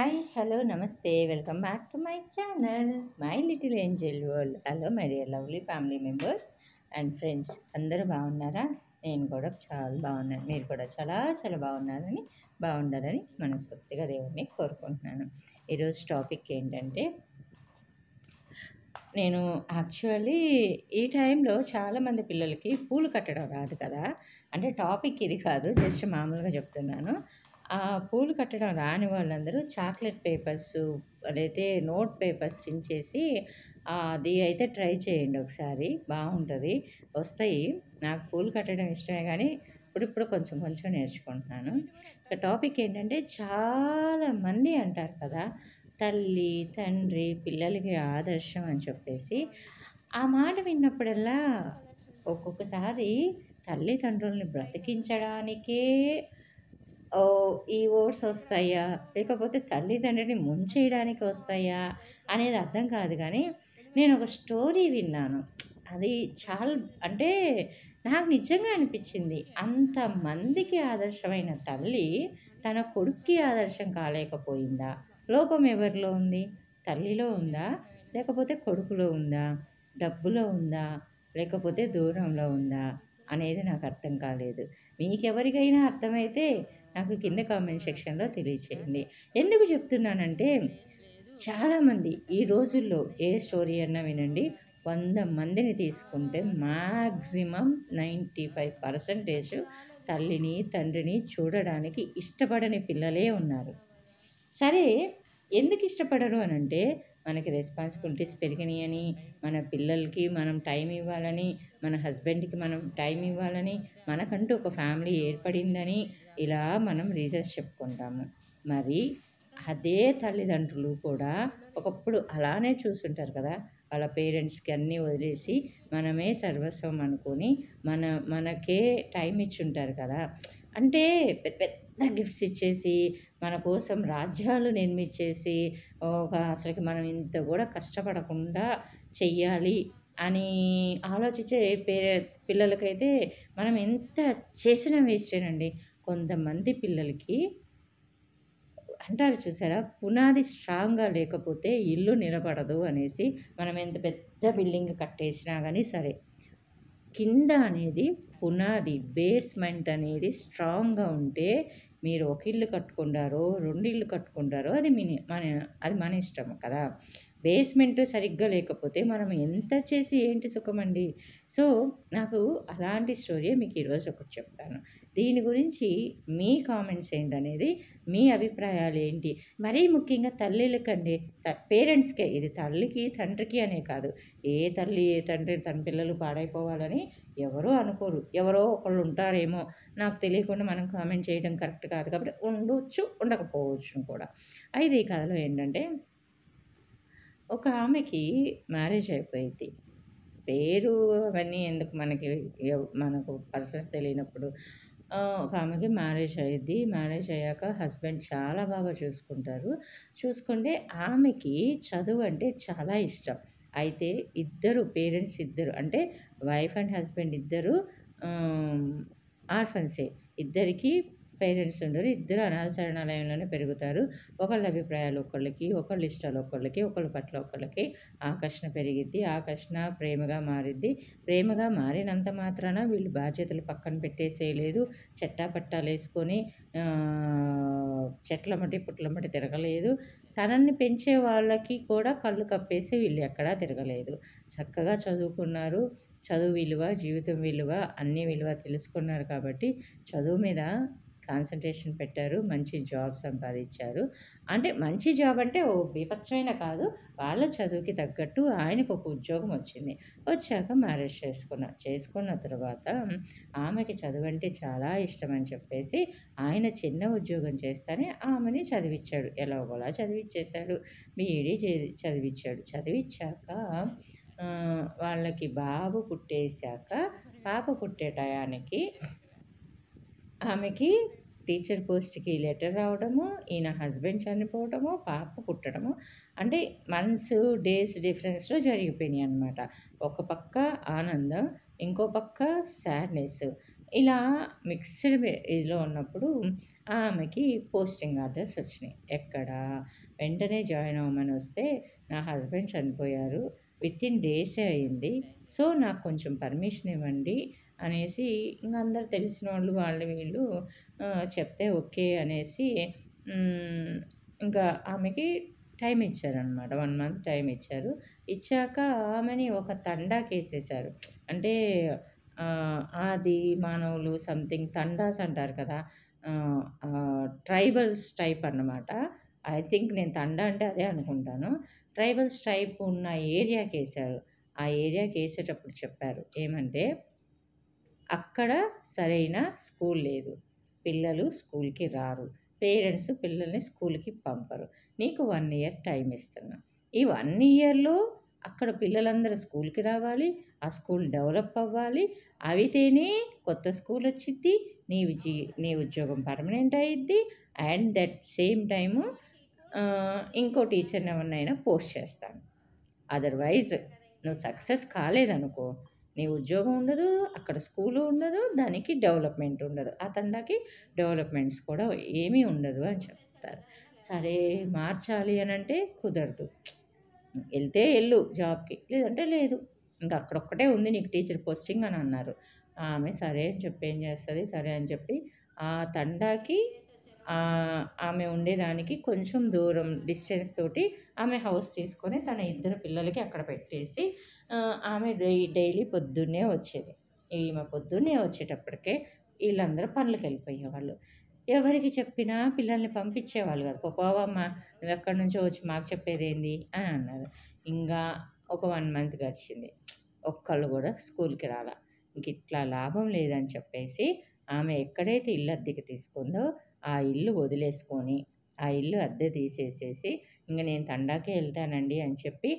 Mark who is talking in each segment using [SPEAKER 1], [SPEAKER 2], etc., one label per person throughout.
[SPEAKER 1] Hi, hello, నమస్తే. Welcome back to my channel, my little Angel world. Hello my dear lovely family members and friends, అందరూ బాగున్నారా? నేను కూడా చాలా బాగున్నాను. మీరు కూడా చాలా చాలా బాగుండాలని మనస్ఫూర్తిగా దేవుడిని కోరుకుంటున్నాను. ఈరోజు టాపిక్ ఏంటంటే, నేను యాక్చువల్లీ ఈ టైంలో చాలామంది పిల్లలకి పూలు కట్టడం రాదు కదా. అంటే టాపిక్ ఇది కాదు, జస్ట్ మామూలుగా చెప్తున్నాను. ఆ పూలు కట్టడం రాని వాళ్ళందరూ చాక్లెట్ పేపర్స్ అదైతే నోట్ పేపర్స్ చించేసి అది అయితే ట్రై చేయండి ఒకసారి, బాగుంటుంది, వస్తాయి. నాకు పూలు కట్టడం ఇష్టమే కానీ ఇప్పుడిప్పుడు కొంచెం కొంచెం నేర్చుకుంటున్నాను. ఇక టాపిక్ ఏంటంటే, చాలామంది అంటారు కదా, తల్లి తండ్రి పిల్లలకి ఆదర్శం అని చెప్పేసి. ఆ మాట విన్నప్పుడల్లా ఒక్కొక్కసారి తల్లిదండ్రుల్ని బ్రతికించడానికే ఈ వర్డ్స్ వస్తాయా? లేకపోతే తల్లిదండ్రిని ముంచేయడానికి వస్తాయా? అనేది అర్థం కాదు కానీ, నేనొక స్టోరీ విన్నాను. అది చాలా, అంటే నాకు నిజంగా అనిపిచ్చింది. అంతమందికి ఆదర్శమైన తల్లి తన కొడుక్కి ఆదర్శం కాలేకపోయిందా? లోపం ఎవరిలో ఉంది? తల్లిలో ఉందా? లేకపోతే కొడుకులో ఉందా? డబ్బులో ఉందా? లేకపోతే దూరంలో ఉందా? అనేది నాకు అర్థం కాలేదు. మీకెవరికైనా అర్థమైతే నాకు కింద కామెంట్ సెక్షన్‌లో తెలియచేయండి. ఎందుకు చెప్తున్నానంటే, చాలామంది ఈ రోజుల్లో ఏ స్టోరీ అన్నా వినండి, 100 మందిని తీసుకుంటే మాక్సిమం 95% తల్లిని, తండ్రిని చూడడానికి ఇష్టపడని పిల్లలే ఉన్నారు. సరే, ఎందుకు ఇష్టపడరు అనంటే, మనకి రెస్పాన్సిబిలిటీస్ పెరిగినాయని, మన పిల్లలకి మనం టైం ఇవ్వాలని, మన హస్బెండ్‌కి మనం టైం ఇవ్వాలని, మనకంటూ ఒక ఫ్యామిలీ ఏర్పడిందని, ఇలా మనం రీజన్స్ చెప్పుకుంటాము. మరి అదే తల్లిదండ్రులు కూడా ఒకప్పుడు అలానే చూసుంటారు కదా. వాళ్ళ పేరెంట్స్‌కి అన్నీ వదిలేసి మనమే సర్వస్వం అనుకొని మనకే టైం ఇచ్చుంటారు కదా. అంటే పెద్ద పెద్ద గిఫ్ట్స్ ఇచ్చేసి, మన కోసం రాజ్యాలు నిర్మించేసి, అసలకి మనం ఇంత కూడా కష్టపడకుండా చెయ్యాలి అని ఆలోచించే పిల్లలకైతే మనం ఎంత చేసినా వేస్టేనండి. కొంతమంది పిల్లలకి అంటారు చూసారా, పునాది స్ట్రాంగ్‌గా లేకపోతే ఇల్లు నిలబడదు అనేసి. మనం ఎంత పెద్ద బిల్డింగ్ కట్టేసినా గానీ సరే, కింద అనేది పునాది, బేస్‌మెంట్ అనేది స్ట్రాంగ్‌గా ఉంటే, మీరు ఒక ఇల్లు కట్టుకుంటారో, 2 ఇల్లు కట్టుకుంటారో అది మన ఇష్టం కదా. బేస్‌మెంట్ సరిగ్గా లేకపోతే మనం ఎంత చేసి ఏంటి సుఖమండి. సో, నాకు అలాంటి స్టోరీయే మీకు ఈరోజు ఒకటి చెప్తాను. దీని గురించి మీ కామెంట్స్ ఏంటనేది, మీ అభిప్రాయాలు ఏంటి? మరీ ముఖ్యంగా తల్లులకండి, పేరెంట్స్‌కే ఇది, తల్లికి, తండ్రికి అనే కాదు. ఏ తల్లి, ఏ తండ్రి తన పిల్లలు పాడైపోవాలని ఎవరూ అనుకోరు. ఎవరో ఒకళ్ళు ఉంటారేమో, నాకు తెలియకుండా మనం కామెంట్ చేయడం కరెక్ట్ కాదు కాబట్టి ఉండొచ్చు, ఉండకపోవచ్చును కూడా. అయితే ఈ కథలో ఏంటంటే, ఒక ఆమెకి మ్యారేజ్ అయిపోయిద్ది. పేరు అవన్నీ ఎందుకు మనకి, మనకు పర్సన్స్ తెలియనప్పుడు. ఒక ఆమెకి మ్యారేజ్ అయ్యిద్ది. మ్యారేజ్ అయ్యాక హస్బెండ్ చాలా బాగా చూసుకుంటారు. చూసుకుంటే ఆమెకి చదువు అంటే చాలా ఇష్టం. అయితే పేరెంట్స్ ఇద్దరు, అంటే వైఫ్ అండ్ హస్బెండ్ ఇద్దరు ఆర్ఫన్సే. ఇద్దరికీ పేరెంట్స్ ఉండరు. ఇద్దరు అనాథ శరణాలయంలోనే పెరుగుతారు. ఒకళ్ళ అభిప్రాయాలు ఒకళ్ళకి, ఒకళ్ళ ఇష్టాలు ఒకళ్ళకి, ఒకళ్ళ పట్ల ఒకళ్ళకి ఆకర్షణ పెరిగిద్ది. ఆకర్షణ ప్రేమగా మారిద్ది. ప్రేమగా మారినంత మాత్రాన వీళ్ళు బాధ్యతలు పక్కన పెట్టేసేయలేదు. చెట్టాపట్టాలేసుకొని చెట్లమ్మటి పుట్లమ్మటి తిరగలేదు. తనని పెంచే వాళ్ళకి కూడా కళ్ళు కప్పేసి వీళ్ళు ఎక్కడా తిరగలేదు. చక్కగా చదువుకున్నారు. చదువు విలువ, జీవితం విలువ, అన్ని విలువ తెలుసుకున్నారు కాబట్టి చదువు మీద కాన్సంట్రేషన్ పెట్టారు. మంచి జాబ్ సంపాదించారు. అంటే మంచి జాబ్ అంటే ఓ బీభత్సమైన కాదు. వాళ్ళ చదువుకి తగ్గట్టు ఆయనకు ఒక ఉద్యోగం వచ్చింది. వచ్చాక మ్యారేజ్ చేసుకున్నారు. చేసుకున్న తర్వాత ఆమెకి చదువంటే చాలా ఇష్టమని చెప్పేసి ఆయన చిన్న ఉద్యోగం చేస్తేనే ఆమెని చదివిచ్చాడు. ఎలాగోలా చదివిచ్చేశాడు. బీఈడీ చదివిచ్చాడు. చదివిచ్చాక వాళ్ళకి బాబు పుట్టేసాక, పాప పుట్టే టయానికి ఆమెకి టీచర్ పోస్ట్‌కి లెటర్ రావడము, ఈయన హస్బెండ్ చనిపోవడము, పాప పుట్టడము, అంటే మంత్స్, డేస్ డిఫరెన్స్‌లో జరిగిపోయినాయనమాట. ఒక పక్క ఆనందం, ఇంకో పక్క సాడ్‌నెస్. ఇలా మిక్స్డ్ ఇదిలో ఉన్నప్పుడు ఆమెకి పోస్టింగ్ ఆర్డర్స్ వచ్చినాయి. ఎక్కడ? వెంటనే జాయిన్ అవ్వమని వస్తే, నా హస్బెండ్ చనిపోయారు. వితిన్ డేసే అయింది. సో, నాకు కొంచెం పర్మిషన్ ఇవ్వండి అనేసి ఇంక అందరూ తెలిసినోళ్ళు వాళ్ళు వీళ్ళు చెప్తే ఓకే అనేసి ఇంకా ఆమెకి టైం ఇచ్చారనమాట. 1 మంత్ టైం ఇచ్చారు. ఇచ్చాక ఆమెని ఒక తండాకేసేశారు. అంటే ఆది మానవులు సంథింగ్ తండాస్ అంటారు కదా! ట్రైబల్స్ టైప్ అన్నమాట. ఐ థింక్ నేను తండా అంటే అదే అనుకుంటాను. ట్రైబల్స్ టైప్ ఉన్న ఏరియాకేశారు. ఆ ఏరియాకేసేటప్పుడు చెప్పారు ఏమంటే, అక్కడ సరైన స్కూల్ లేదు. పిల్లలు స్కూల్‌కి రారు. పేరెంట్స్ పిల్లల్ని స్కూల్‌కి పంపరు. నీకు 1 ఇయర్ టైం ఇస్తున్నా. ఈ 1 ఇయర్‌లో అక్కడ పిల్లలందరూ స్కూల్‌కి రావాలి. ఆ స్కూల్ డెవలప్ అవ్వాలి. అయితేనే కొత్త స్కూల్ వచ్చిద్ది. నీ ఉద్యోగం పర్మనెంట్ అయ్యిద్ది. అండ్ దట్ సేమ్ టైము ఇంకో టీచర్‌ని ఎవరినైనా పోస్ట్ చేస్తాను. అదర్‌వైజ్ నువ్వు సక్సెస్ కాలేదనుకో, నీ ఉద్యోగం ఉండదు, అక్కడ స్కూలు ఉండదు, దానికి డెవలప్‌మెంట్ ఉండదు. ఆ తండాకి డెవలప్‌మెంట్స్ కూడా ఏమీ ఉండదు అని చెప్తారు. సరే మార్చాలి అనంటే కుదరదు. ఎళ్తే ఎళ్ళు జాబ్‌కి, లేదంటే లేదు. ఇంక అక్కడొక్కటే ఉంది నీకు టీచర్ పోస్టింగ్ అని అన్నారు. ఆమె సరే అని చెప్పి ఏం చేస్తది, సరే అని చెప్పి ఆ తండాకి ఆమె ఉండేదానికి కొంచెం దూరం డిస్టెన్స్ తోటి ఆమె హౌస్ తీసుకొని తన 2 పిల్లలకి అక్కడ పెట్టేసి ఆమె డైలీ పొద్దున్నే వచ్చేది. ఈమె పొద్దున్నే వచ్చేటప్పటికే ఈళ్ళందరూ పనులకెళ్ళిపోయేవాళ్ళు. ఎవరికి చెప్పినా పిల్లల్ని పంపించేవాళ్ళు కాదు. పోవమ్మా నువ్వెక్కడి నుంచో వచ్చి మాకు చెప్పేదేంది అని అన్నారు. ఇంగా ఒక 1 మంత్ గడిచింది. ఒక్కళ్ళు కూడా స్కూల్‌కి రాలా. ఇంకిట్లా లాభం లేదని చెప్పేసి ఆమె ఎక్కడైతే ఇల్లు అద్దెకి తీసుకుందో ఆ ఇల్లు వదిలేసుకొని, ఆ ఇల్లు అద్దె తీసేసేసి ఇంక నేను తండాకే ఎళ్తానండి అని చెప్పి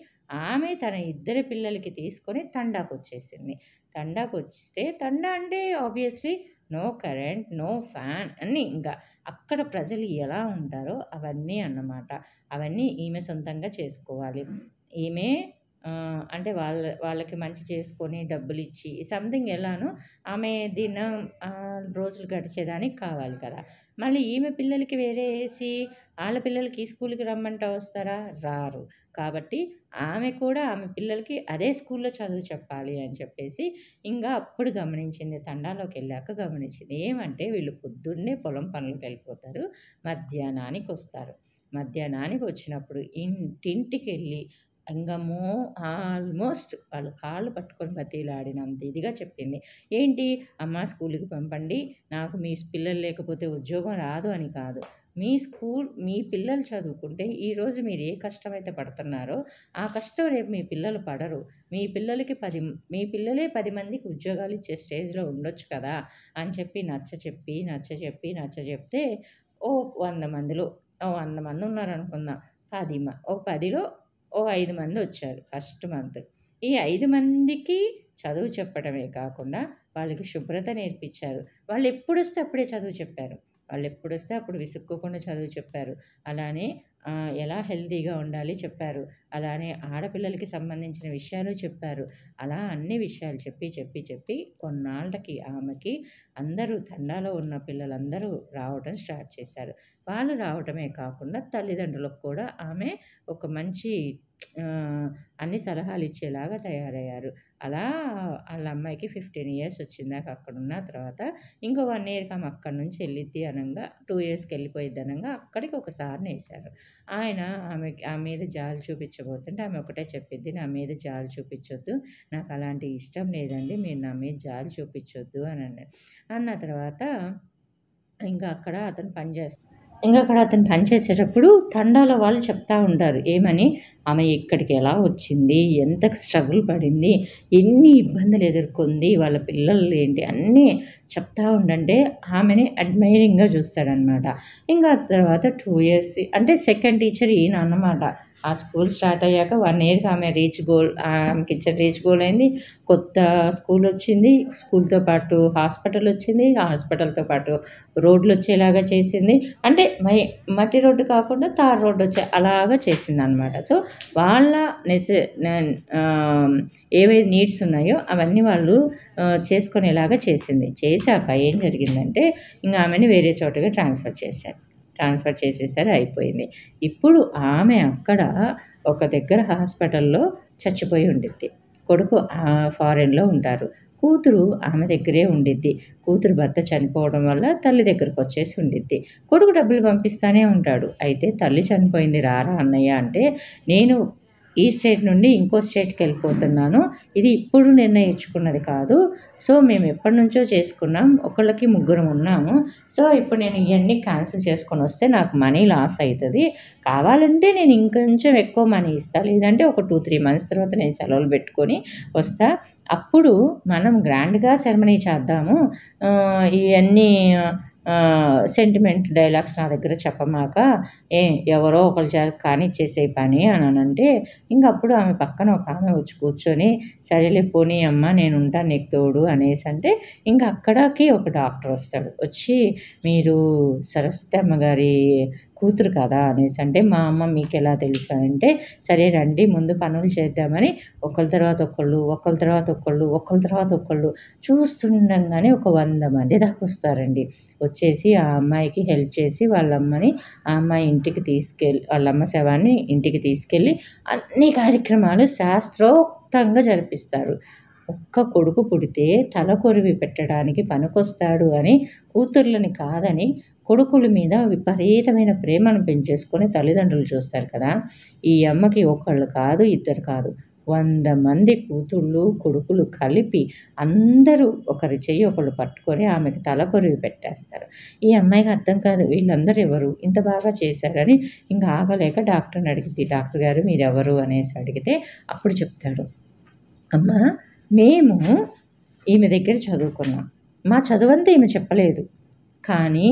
[SPEAKER 1] ఆమె తన 2 పిల్లలకి తీసుకొని తండాకొచ్చేసింది. తండాకొస్తే తండా అంటే obviously no current, no fan అన్నీ ఇంకా. అక్కడ ప్రజలు ఎలా ఉంటారో అవన్నీ అన్నమాట. అవన్నీ ఈమె సొంతంగా చేసుకోవాలి. ఈమె అంటే వాళ్ళకి మంచి చేసుకొని డబ్బులిచ్చి సంథింగ్ ఎలానో ఆమె దినం రోజులు గడిచేదానికి కావాలి కదా! మళ్ళీ ఈమె పిల్లలకి వేరే ఏసి ఆళ్ళ పిల్లలకి ఈ స్కూల్‌కి రమ్మంటే వస్తారా? రారు. కాబట్టి ఆమె కూడా ఆమె పిల్లలకి అదే స్కూల్‌లో చదువు చెప్పాలి అని చెప్పేసి ఇంగా అప్పుడు గమనించింది. తండాలోకెళ్ళాక గమనించింది. ఏమంటే వీళ్ళు పొద్దున్నే పొలం పనులకెళ్ళిపోతారు. మధ్యాహ్నానికొస్తారు. మధ్యాహ్నానికొచ్చినప్పుడు ఇంటింటికెళ్ళి ఇంగ ఆల్మోస్ట్ వాళ్ళ కాళ్ళు పట్టుకొని బతిమిలాడినంత ఇదిగా చెప్పింది. ఏంటి అమ్మ స్కూలుకి పంపండి. నాకు మీ పిల్లలు లేకపోతే ఉద్యోగం రాదు అని కాదు. మీ పిల్లలు చదువుకుంటే ఈరోజు మీరు ఏ కష్టమైతే పడుతున్నారో ఆ కష్టం రేపు మీ పిల్లలు పడరు. మీ పిల్లలే 10 మందికి ఉద్యోగాలు ఇచ్చే స్టేజ్‌లో ఉండొచ్చు కదా! అని చెప్పి నచ్చచెప్తే ఓ 100 మందిలో 100 మంది ఉన్నారనుకుందాం. ఓ 10లో ఓ 5 మందొచ్చారు ఫస్ట్ మంత్. ఈ 5 మందికి చదువు చెప్పడమే కాకుండా వాళ్ళకి శుభ్రత నేర్పించారు. వాళ్ళెప్పుడొస్తే అప్పుడే చదువు చెప్పారు. వాళ్ళెప్పుడొస్తే అప్పుడు విసుక్కోకుండా చదువు చెప్పారు. అలానే ఎలా హెల్తీగా ఉండాలి చెప్పారు. అలానే ఆడపిల్లలకి సంబంధించిన విషయాలు చెప్పారు. అలా అన్ని విషయాలు చెప్పి కొన్నాళ్ళకి ఆమెకి అందరూ తండాలో ఉన్న పిల్లలందరూ రావటం స్టార్ట్ చేశారు. వాళ్ళు రావటమే కాకుండా తల్లిదండ్రులకు కూడా ఆమె ఒక మంచి అన్ని సలహాలిచ్చేలాగా తయారయ్యారు. అలా ఆళ్ళ అమ్మాయికి 15 ఇయర్స్ వచ్చిందాక అక్కడున్న తర్వాత ఇంకో 1 ఇయర్‌కి ఆమె అక్కడి నుంచి ఎళ్ళిద్ది అనంగా 2 ఇయర్స్‌కి ఎళ్ళిపోయిద్ది అనంగా అక్కడికి ఒక సార్‌నేశారు. ఆయన ఆమె మీద జాలి చూపించబోతుంటే ఆమె ఒకటే చెప్పిద్ది. నా మీద జాలి చూపించొద్దు. నాకు అలాంటి ఇష్టం లేదండి. మీరు నా మీద జాలి చూపించొద్దు అని అన్నది. అన్న తర్వాత ఇంకా అక్కడ అతను పని చేసేటప్పుడు తండాలో వాళ్ళు చెప్తా ఉంటారు. ఏమని? ఆమె ఇక్కడికి ఎలా వచ్చింది? ఎంత స్ట్రగుల్ పడింది? ఎన్ని ఇబ్బందులు ఎదుర్కొంది? వాళ్ళ పిల్లలు ఏంటి? అన్నీ చెప్తా ఉండంటే ఆమెని అడ్మైరింగ్‌గా చూస్తాడనమాట. ఇంకా తర్వాత 2 ఇయర్స్ అంటే సెకండ్ టీచర్ ఈయన అన్నమాట. ఆ స్కూల్ స్టార్ట్ అయ్యాక 1 ఇయర్‌కి ఆమె ఆమెకిచ్చిన రీచ్ గోల్ అయింది. కొత్త స్కూలొచ్చింది. స్కూల్‌తో పాటు హాస్పిటలొచ్చింది. హాస్పిటల్‌తో పాటు రోడ్లొచ్చేలాగా చేసింది. అంటే మట్టి రోడ్డు కాకుండా తార్ రోడ్డొచ్చే అలాగా చేసిందనమాట. సో, వాళ్ళ ఏవైతే నీడ్స్ ఉన్నాయో అవన్నీ వాళ్ళు చేసుకునేలాగా చేసింది. చేశాక ఏం జరిగిందంటే ఇంక ఆమెని వేరే చోటకి ట్రాన్స్ఫర్ చేసేసారు, అయిపోయింది. ఇప్పుడు ఆమె అక్కడ ఒక దగ్గర హాస్పిటల్‌లో చచ్చిపోయి ఉండిద్ది. కొడుకు ఫారెన్‌లో ఉంటారు. కూతురు ఆమె దగ్గరే ఉండిద్ది. కూతురు భర్త చనిపోవడం వల్ల తల్లి దగ్గరకొచ్చేసి ఉండిద్ది. కొడుకు డబ్బులు పంపిస్తానే ఉంటాడు. అయితే తల్లి చనిపోయింది రారా అన్నయ్య అంటే, నేను ఈ స్టేట్ నుండి ఇంకో స్టేట్‌కెళ్ళిపోతున్నాను. ఇది ఇప్పుడు నిర్ణయించుకున్నది కాదు. సో, మేము ఎప్పటినుంచో చేసుకున్నాం. ఒకళ్ళకి ముగ్గురం ఉన్నాము. సో, ఇప్పుడు నేను ఇయన్నీ క్యాన్సిల్ చేసుకొనొస్తే నాకు మనీ లాస్ అయితది. కావాలంటే నేను ఇంకొంచెం ఎక్కువ మనీ ఇస్తా. లేదంటే ఒక 2, 3 మంత్స్ తర్వాత నేను సెలవులు పెట్టుకొని వస్తా. అప్పుడు మనం గ్రాండ్‌గా సెరమనీ చేద్దాము. ఇయన్నీ సెంటిమెంట్ డైలాగ్స్ నా దగ్గర చెప్పమాక. ఎవరో ఒకళ్ళ చేత కానిచ్చేసేయి పని అనంటే, ఇంకప్పుడు ఆమె పక్కన ఒక ఆమె వచ్చి కూర్చొని, సరేలే పోనీ అమ్మ నేనుంటాను నీకు తోడు అనేసంటే, ఇంక అక్కడికి ఒక డాక్టర్ వస్తాడు. వచ్చి మీరు సరస్వతి అమ్మగారి కూతురు కదా అనేసంటే, మా అమ్మ మీకెలా తెలుసు అంటే, సరే రండి ముందు పనులు చేద్దామని ఒకళ్ళ తర్వాత ఒకళ్ళు, ఒకళ్ళ తర్వాత ఒకళ్ళు, ఒకళ్ళ తర్వాత ఒకళ్ళు చూస్తుండంగానే ఒక 100 మంది దాకా వస్తారండి. వచ్చేసి ఆ అమ్మాయికి హెల్ప్ చేసి వాళ్ళమ్మని ఆ అమ్మాయి ఇంటికి వాళ్ళమ్మ శవాన్ని ఇంటికి తీసుకెళ్ళి అన్ని కార్యక్రమాలు శాస్త్రోక్తంగా జరిపిస్తారు. ఒక్క కొడుకు పుడితే తల కొరివి పెట్టడానికి పనికొస్తాడు అని కూతుర్లని కాదని కొడుకుల మీద విపరీతమైన ప్రేమను పెంచేసుకొని తల్లిదండ్రులు చూస్తారు కదా! ఈ అమ్మకి ఒకళ్ళు కాదు, ఇద్దరు కాదు. 100 మంది కూతుళ్ళు, కొడుకులు కలిపి అందరూ ఒకరి చెయ్యి ఒకళ్ళు పట్టుకొని ఆమెకి తల కొరివి పెట్టేస్తారు. ఈ అమ్మాయికి అర్థం కాదు వీళ్ళందరూ ఎవరు? ఇంత బాగా చేశారని ఇంక ఆగలేక డాక్టర్‌ని అడిగిద్ది. డాక్టర్ గారు మీరెవరు అనేసి అడిగితే అప్పుడు చెప్తాడు. అమ్మా మేము ఈమె దగ్గర చదువుకున్నాం. మా చదువంతా ఈమె చెప్పలేదు. కానీ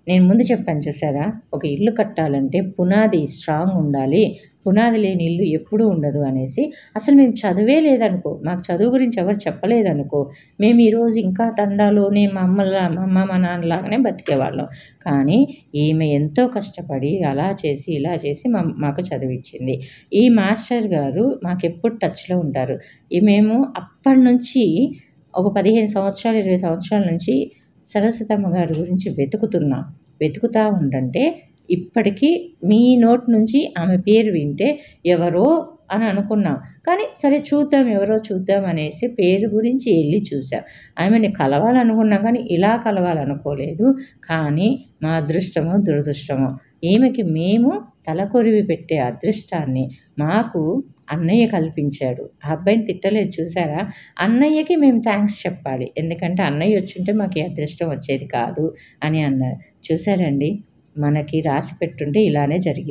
[SPEAKER 1] నేను ముందు చెప్పాను చూసారా? ఒక ఇల్లు కట్టాలంటే పునాది స్ట్రాంగ్ ఉండాలి. పునాది లేని ఇల్లు ఎప్పుడూ ఉండదు అనేసి. అసలు మేము చదువే లేదనుకో, మాకు చదువు గురించి ఎవరు చెప్పలేదనుకో, మేము ఈరోజు ఇంకా తండాలోనే మా అమ్మ, మా నాన్నలాగానే బతికేవాళ్ళం. కానీ ఈమె ఎంతో కష్టపడి అలా చేసి, ఇలా చేసి మాకు చదివిచ్చింది. ఈ మాస్టర్ గారు మాకెప్పుడు టచ్‌లో ఉంటారు. మేము అప్పటినుంచి ఒక 15 సంవత్సరాలు, 20 సంవత్సరాల నుంచి సరస్వతమ్మ గారి గురించి వెతుకుతా ఉండంటే ఇప్పటికీ మీ నోటి నుంచి ఆమె పేరు వింటే ఎవరో అని అనుకున్నాం. కానీ సరే చూద్దాం, ఎవరో చూద్దాం అనేసి పేరు గురించి ఎళ్లి చూసాం. ఆమెని కలవాలనుకున్నాం కానీ ఇలా కలవాలనుకోలేదు. కానీ మా అదృష్టమో, దురదృష్టమో ఈమెకి మేము తలకొరివి పెట్టే అదృష్టాన్ని మాకు అన్నయ్య కల్పించాడు. ఆ అబ్బాయిని తిట్టలేదు చూసారా? అన్నయ్యకి మేము థాంక్స్ చెప్పాలి. ఎందుకంటే అన్నయ్య వచ్చుంటే మాకు ఈ అదృష్టం వచ్చేది కాదు అని అన్నారు. చూసారండి? మనకి రాసి పెట్టుంటే ఇలానే జరిగేది.